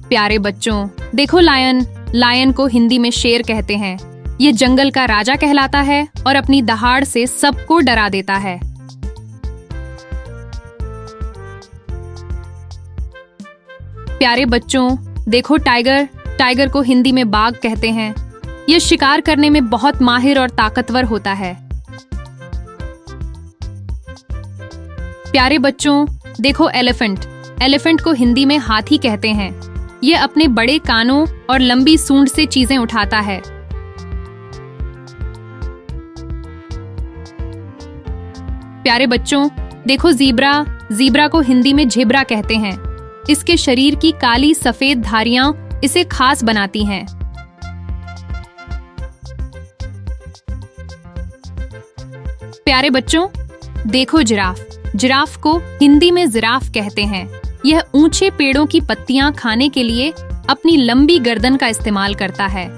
प्यारे बच्चों, देखो लायन। लायन को हिंदी में शेर कहते हैं। ये जंगल का राजा कहलाता है और अपनी दहाड़ से सबको डरा देता है। प्यारे बच्चों, देखो टाइगर। टाइगर को हिंदी में बाघ कहते हैं। यह शिकार करने में बहुत माहिर और ताकतवर होता है। प्यारे बच्चों, देखो एलिफेंट। एलिफेंट को हिंदी में हाथी कहते हैं। यह अपने बड़े कानों और लंबी सूंड से चीजें उठाता है। प्यारे बच्चों, देखो ज़ीब्रा। ज़ीब्रा को हिंदी में झिब्रा कहते हैं। इसके शरीर की काली सफेद धारियां इसे खास बनाती हैं। प्यारे बच्चों, देखो जिराफ। जिराफ को हिंदी में जिराफ कहते हैं। यह ऊंचे पेड़ों की पत्तियां खाने के लिए अपनी लंबी गर्दन का इस्तेमाल करता है।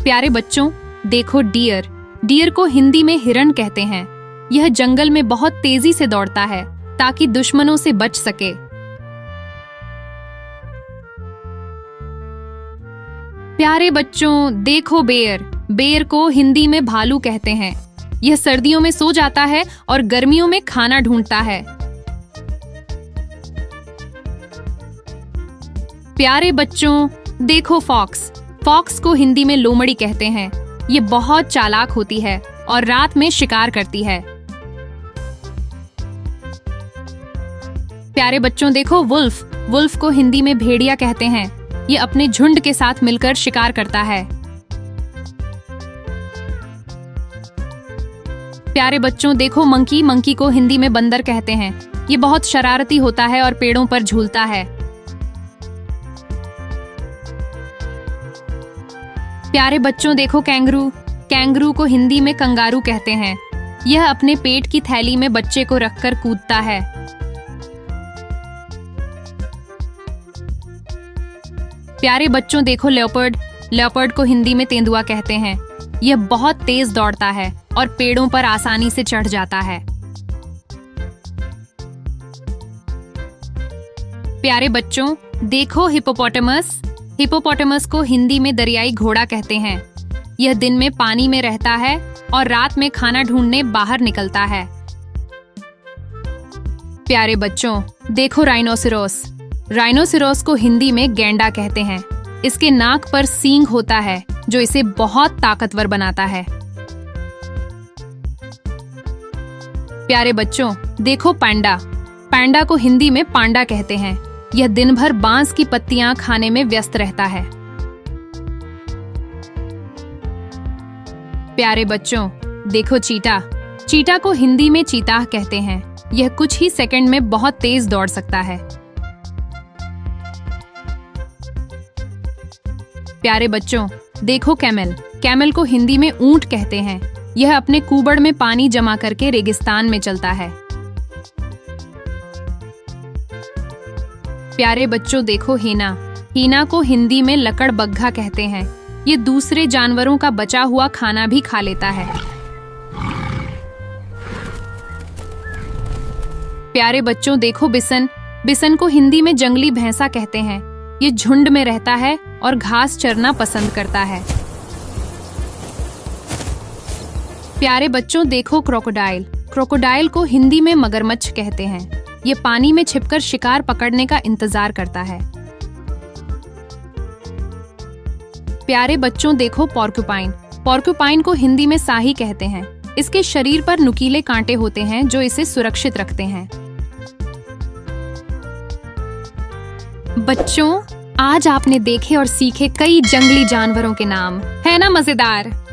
प्यारे बच्चों, देखो डियर। डियर को हिंदी में हिरण कहते हैं। यह जंगल में बहुत तेजी से दौड़ता है ताकि दुश्मनों से बच सके। प्यारे बच्चों, देखो बेर। बेर को हिंदी में भालू कहते हैं। यह सर्दियों में सो जाता है और गर्मियों में खाना ढूंढता है। प्यारे बच्चों, देखो फॉक्स। फॉक्स को हिंदी में लोमड़ी कहते हैं। ये बहुत चालाक होती है और रात में शिकार करती है। प्यारे बच्चों, देखो वुल्फ। वुल्फ को हिंदी में भेड़िया कहते हैं। ये अपने झुंड के साथ मिलकर शिकार करता है। प्यारे बच्चों, देखो मंकी। मंकी को हिंदी में बंदर कहते हैं। ये बहुत शरारती होता है और पेड़ों पर झूलता है। प्यारे बच्चों, देखो कैंगरू। कैंगरू को हिंदी में कंगारू कहते हैं। यह अपने पेट की थैली में बच्चे को रखकर कूदता है। प्यारे बच्चों, देखो लेपर्ड। लेपर्ड को हिंदी में तेंदुआ कहते हैं। यह बहुत तेज दौड़ता है और पेड़ों पर आसानी से चढ़ जाता है। प्यारे बच्चों, देखो हिप्पोपोटामस। हिप्पोपोटामस को हिंदी में दरियाई घोड़ा कहते हैं। यह दिन में पानी में रहता है और रात में खाना ढूंढने बाहर निकलता है। प्यारे बच्चों, देखो राइनोसेरोस। राइनोसेरोस को हिंदी में गैंडा कहते हैं। इसके नाक पर सींग होता है जो इसे बहुत ताकतवर बनाता है। प्यारे बच्चों, देखो पांडा। पांडा को हिंदी में पांडा कहते हैं। यह दिन भर बांस की पत्तियां खाने में व्यस्त रहता है। प्यारे बच्चों, देखो चीता। चीता को हिंदी में चीता कहते हैं। यह कुछ ही सेकंड में बहुत तेज दौड़ सकता है। प्यारे बच्चों, देखो कैमल। कैमल को हिंदी में ऊंट कहते हैं। यह अपने कुबड़ में पानी जमा करके रेगिस्तान में चलता है। प्यारे बच्चों, देखो हीना। हीना को हिंदी में लकड़बग्घा कहते हैं। ये दूसरे जानवरों का बचा हुआ खाना भी खा लेता है। प्यारे बच्चों, देखो बिसन। बिसन को हिंदी में जंगली भैंसा कहते हैं। ये झुंड में रहता है और घास चरना पसंद करता है। प्यारे बच्चों, देखो क्रोकोडाइल। क्रोकोडाइल को हिंदी में मगरमच्छ कहते हैं। ये पानी में छिपकर शिकार पकड़ने का इंतजार करता है। प्यारे बच्चों, देखो पोर्क्यूपाइन। पोर्क्यूपाइन को हिंदी में साही कहते हैं। इसके शरीर पर नुकीले कांटे होते हैं जो इसे सुरक्षित रखते हैं। बच्चों, आज आपने देखे और सीखे कई जंगली जानवरों के नाम। है ना मजेदार?